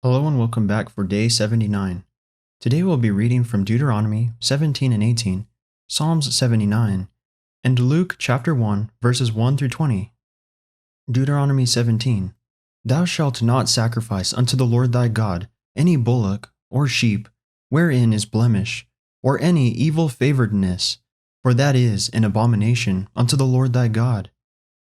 Hello and welcome back for day 79. Today we'll be reading from Deuteronomy 17 and 18, Psalms 79, and Luke chapter 1 verses 1 through 20. Deuteronomy 17. Thou shalt not sacrifice unto the Lord thy God any bullock or sheep wherein is blemish, or any evil favoredness, for that is an abomination unto the Lord thy God.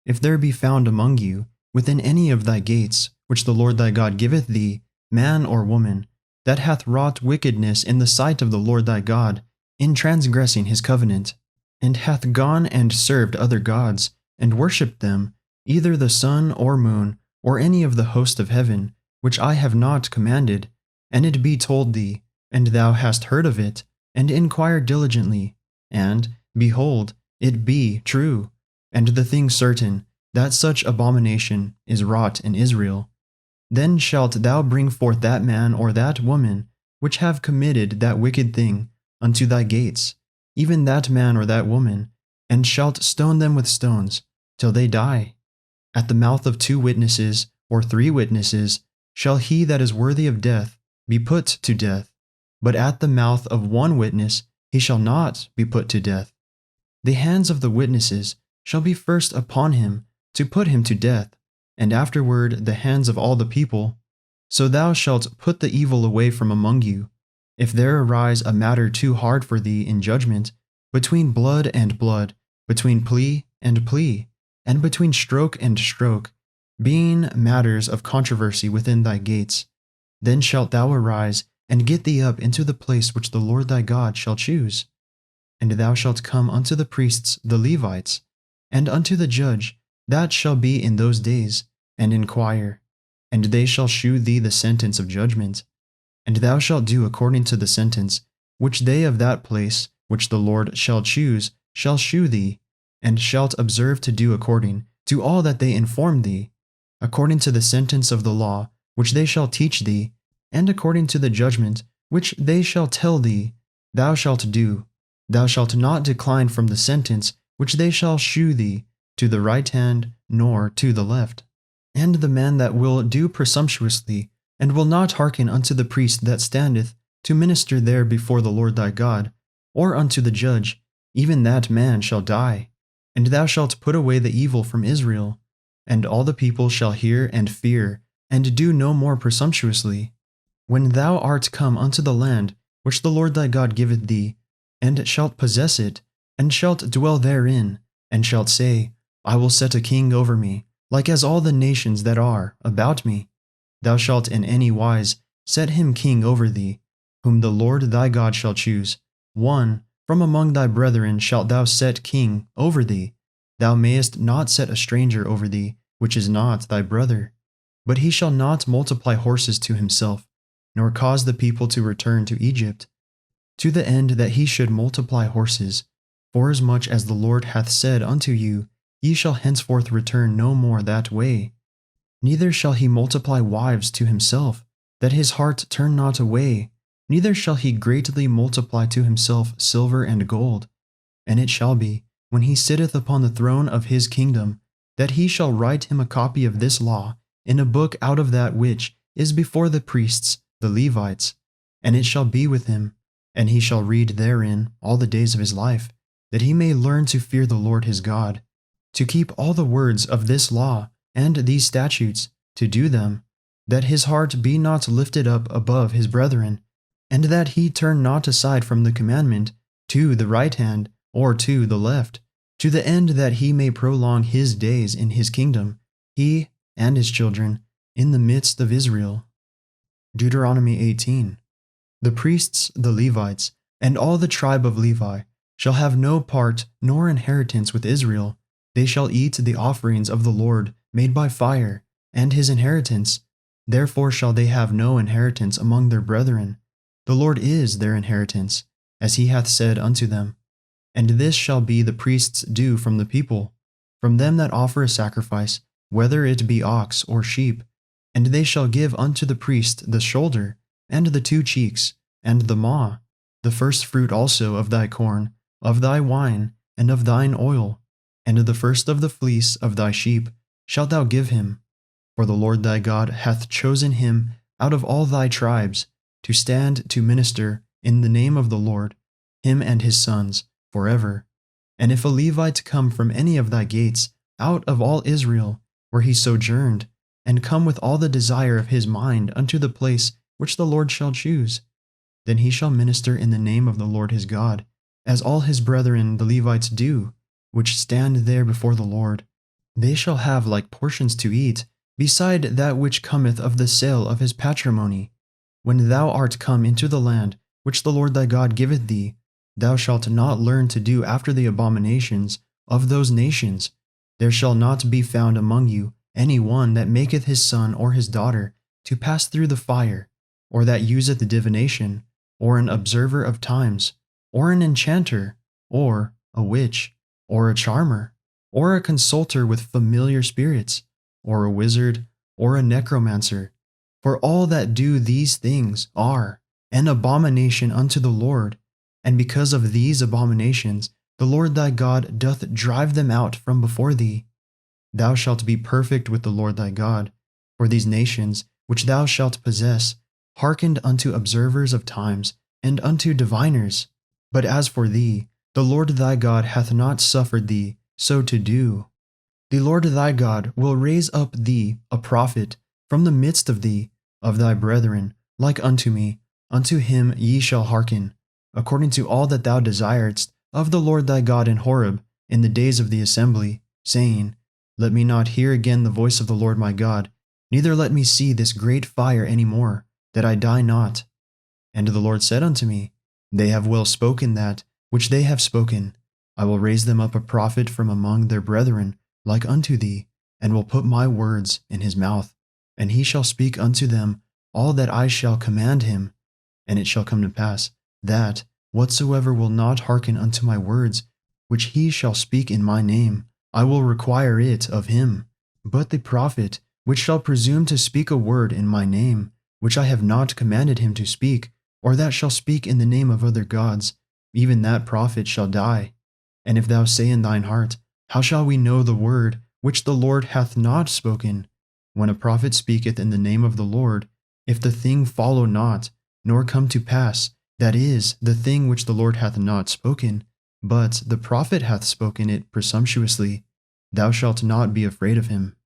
If there be found among you within any of thy gates, which the Lord thy God giveth thee, man or woman, that hath wrought wickedness in the sight of the Lord thy God, in transgressing his covenant, and hath gone and served other gods, and worshipped them, either the sun or moon, or any of the host of heaven, which I have not commanded, and it be told thee, and thou hast heard of it, and inquired diligently, and, behold, it be true, and the thing certain, that such abomination is wrought in Israel, then shalt thou bring forth that man or that woman which have committed that wicked thing unto thy gates, even that man or that woman, and shalt stone them with stones, till they die. At the mouth of 2 witnesses or 3 witnesses shall he that is worthy of death be put to death, but at the mouth of 1 witness he shall not be put to death. The hands of the witnesses shall be first upon him to put him to death, and afterward the hands of all the people. So thou shalt put the evil away from among you. If there arise a matter too hard for thee in judgment, between blood and blood, between plea and plea, and between stroke and stroke, being matters of controversy within thy gates, then shalt thou arise and get thee up into the place which the Lord thy God shall choose. And thou shalt come unto the priests the Levites, and unto the judge that shall be in those days, and inquire, and they shall shew thee the sentence of judgment. And thou shalt do according to the sentence which they of that place which the Lord shall choose shall shew thee, and shalt observe to do according to all that they inform thee, according to the sentence of the law which they shall teach thee, and according to the judgment which they shall tell thee, thou shalt do. Thou shalt not decline from the sentence which they shall shew thee, to the right hand nor to the left. And the man that will do presumptuously, and will not hearken unto the priest that standeth to minister there before the Lord thy God, or unto the judge, even that man shall die. And thou shalt put away the evil from Israel, and all the people shall hear and fear, and do no more presumptuously. When thou art come unto the land which the Lord thy God giveth thee, and shalt possess it, and shalt dwell therein, and shalt say, I will set a king over me, like as all the nations that are about me. Thou shalt in any wise set him king over thee, whom the Lord thy God shall choose. One from among thy brethren shalt thou set king over thee. Thou mayest not set a stranger over thee, which is not thy brother. But he shall not multiply horses to himself, nor cause the people to return to Egypt, to the end that he should multiply horses. Forasmuch as the Lord hath said unto you, Ye shall henceforth return no more that way. Neither shall he multiply wives to himself, that his heart turn not away. Neither shall he greatly multiply to himself silver and gold. And it shall be, when he sitteth upon the throne of his kingdom, that he shall write him a copy of this law in a book out of that which is before the priests, the Levites. And it shall be with him, and he shall read therein all the days of his life, that he may learn to fear the Lord his God, to keep all the words of this law and these statutes, to do them, that his heart be not lifted up above his brethren, and that he turn not aside from the commandment to the right hand or to the left, to the end that he may prolong his days in his kingdom, he and his children, in the midst of Israel. Deuteronomy 18. The priests, the Levites, and all the tribe of Levi shall have no part nor inheritance with Israel. They shall eat the offerings of the Lord made by fire, and his inheritance. Therefore shall they have no inheritance among their brethren. The Lord is their inheritance, as he hath said unto them. And this shall be the priest's due from the people, from them that offer a sacrifice, whether it be ox or sheep. And they shall give unto the priest the shoulder, and the 2 cheeks, and the maw, the first fruit also of thy corn, of thy wine, and of thine oil, and the first of the fleece of thy sheep shalt thou give him. For the Lord thy God hath chosen him out of all thy tribes, to stand to minister in the name of the Lord, him and his sons, forever. And if a Levite come from any of thy gates, out of all Israel, where he sojourned, and come with all the desire of his mind unto the place which the Lord shall choose, then he shall minister in the name of the Lord his God, as all his brethren the Levites do, which stand there before the Lord. They shall have like portions to eat, beside that which cometh of the sale of his patrimony. When thou art come into the land which the Lord thy God giveth thee, thou shalt not learn to do after the abominations of those nations. There shall not be found among you any one that maketh his son or his daughter to pass through the fire, or that useth divination, or an observer of times, or an enchanter, or a witch, or a charmer, or a consulter with familiar spirits, or a wizard, or a necromancer. For all that do these things are an abomination unto the Lord, and because of these abominations the Lord thy God doth drive them out from before thee. Thou shalt be perfect with the Lord thy God, for these nations which thou shalt possess hearkened unto observers of times and unto diviners. But as for thee, the Lord thy God hath not suffered thee so to do. The Lord thy God will raise up thee a prophet from the midst of thee, of thy brethren, like unto me. Unto him ye shall hearken, according to all that thou desiredst of the Lord thy God in Horeb in the days of the assembly, saying, Let me not hear again the voice of the Lord my God, neither let me see this great fire any more, that I die not. And the Lord said unto me, They have well spoken that which they have spoken. I will raise them up a prophet from among their brethren, like unto thee, and will put my words in his mouth, and he shall speak unto them all that I shall command him. And it shall come to pass, that whatsoever will not hearken unto my words, which he shall speak in my name, I will require it of him. But the prophet, which shall presume to speak a word in my name, which I have not commanded him to speak, or that shall speak in the name of other gods, even that prophet shall die. And if thou say in thine heart, How shall we know the word which the Lord hath not spoken? When a prophet speaketh in the name of the Lord, if the thing follow not, nor come to pass, that is, the thing which the Lord hath not spoken, but the prophet hath spoken it presumptuously, thou shalt not be afraid of him.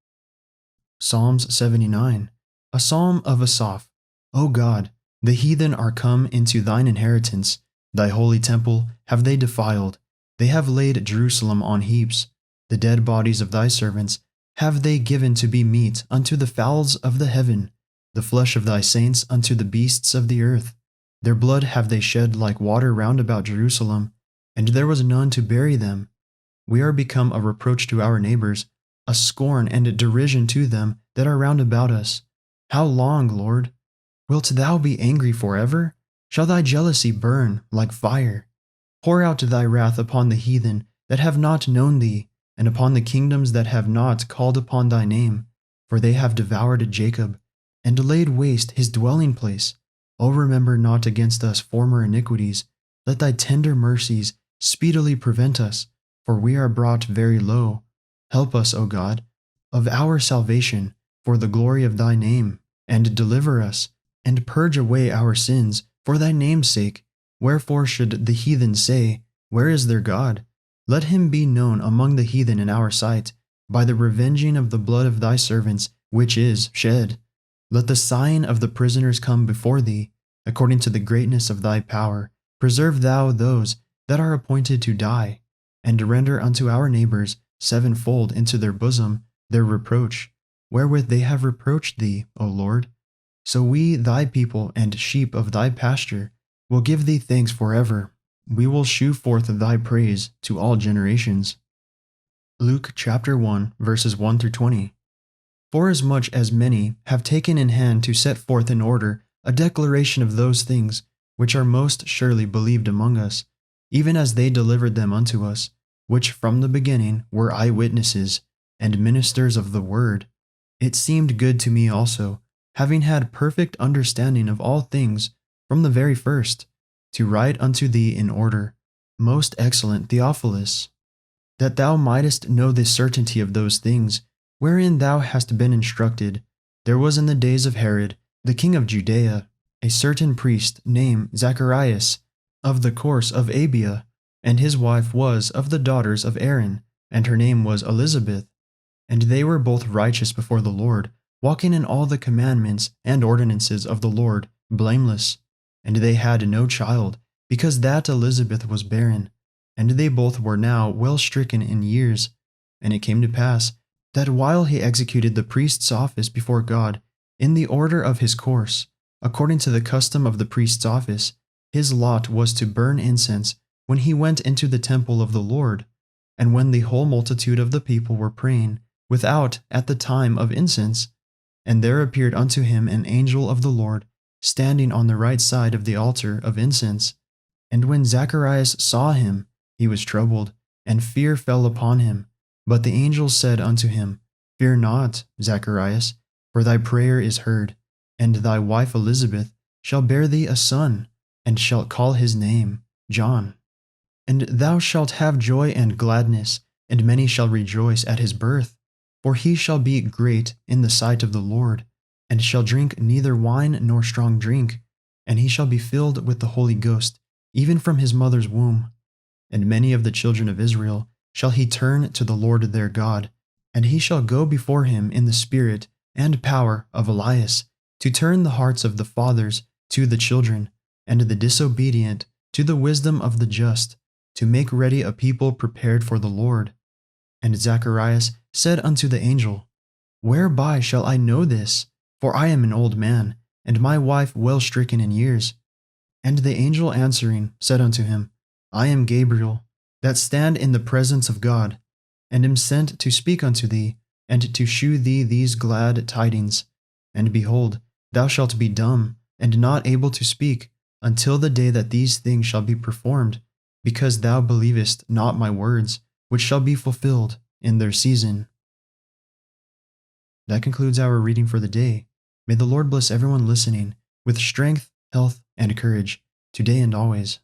Psalms 79, a psalm of Asaph. O God, the heathen are come into thine inheritance. Thy holy temple have they defiled. They have laid Jerusalem on heaps. The dead bodies of thy servants have they given to be meat unto the fowls of the heaven, the flesh of thy saints unto the beasts of the earth. Their blood have they shed like water round about Jerusalem, and there was none to bury them. We are become a reproach to our neighbors, a scorn and a derision to them that are round about us. How long, Lord? Wilt thou be angry forever? Shall thy jealousy burn like fire? Pour out thy wrath upon the heathen that have not known thee, and upon the kingdoms that have not called upon thy name, for they have devoured Jacob, and laid waste his dwelling place. O remember not against us former iniquities. Let thy tender mercies speedily prevent us, for we are brought very low. Help us, O God, of our salvation, for the glory of thy name, and deliver us, and purge away our sins, for thy name's sake. Wherefore should the heathen say, Where is their God? Let him be known among the heathen in our sight, by the revenging of the blood of thy servants, which is shed. Let the sighing of the prisoners come before thee, according to the greatness of thy power. Preserve thou those that are appointed to die, and render unto our neighbors sevenfold into their bosom their reproach, wherewith they have reproached thee, O Lord. So we, thy people and sheep of thy pasture, will give thee thanks forever. We will shew forth thy praise to all generations. Luke chapter 1, verses 1 through 20. Forasmuch as many have taken in hand to set forth in order a declaration of those things which are most surely believed among us, even as they delivered them unto us, which from the beginning were eyewitnesses and ministers of the word, it seemed good to me also, having had perfect understanding of all things from the very first, to write unto thee in order, most excellent Theophilus, that thou mightest know the certainty of those things wherein thou hast been instructed. There was in the days of Herod The king of Judea, a certain priest named Zacharias, of the course of Abia, and his wife was of the daughters of Aaron, and her name was Elizabeth. And they were both righteous before the Lord, walking in all the commandments and ordinances of the Lord, blameless. And they had no child, because that Elizabeth was barren, and they both were now well stricken in years. And it came to pass that while he executed the priest's office before God, in the order of his course, according to the custom of the priest's office, his lot was to burn incense when he went into the temple of the Lord. And when the whole multitude of the people were praying without at the time of incense, and there appeared unto him an angel of the Lord, standing on the right side of the altar of incense. And when Zacharias saw him, he was troubled, and fear fell upon him. But the angel said unto him, Fear not, Zacharias, for thy prayer is heard, and thy wife Elizabeth shall bear thee a son, and shalt call his name John. And thou shalt have joy and gladness, and many shall rejoice at his birth. For he shall be great in the sight of the Lord, and shall drink neither wine nor strong drink, and he shall be filled with the Holy Ghost, even from his mother's womb. And many of the children of Israel shall he turn to the Lord their God, and he shall go before him in the spirit and power of Elias, to turn the hearts of the fathers to the children, and the disobedient to the wisdom of the just, to make ready a people prepared for the Lord. And Zacharias said unto the angel, Whereby shall I know this? For I am an old man, and my wife well stricken in years. And the angel answering said unto him, I am Gabriel, that stand in the presence of God, and am sent to speak unto thee, and to shew thee these glad tidings. And behold, thou shalt be dumb, and not able to speak, until the day that these things shall be performed, because thou believest not my words, which shall be fulfilled in their season. That concludes our reading for the day. May the Lord bless everyone listening with strength, health, and courage, today and always.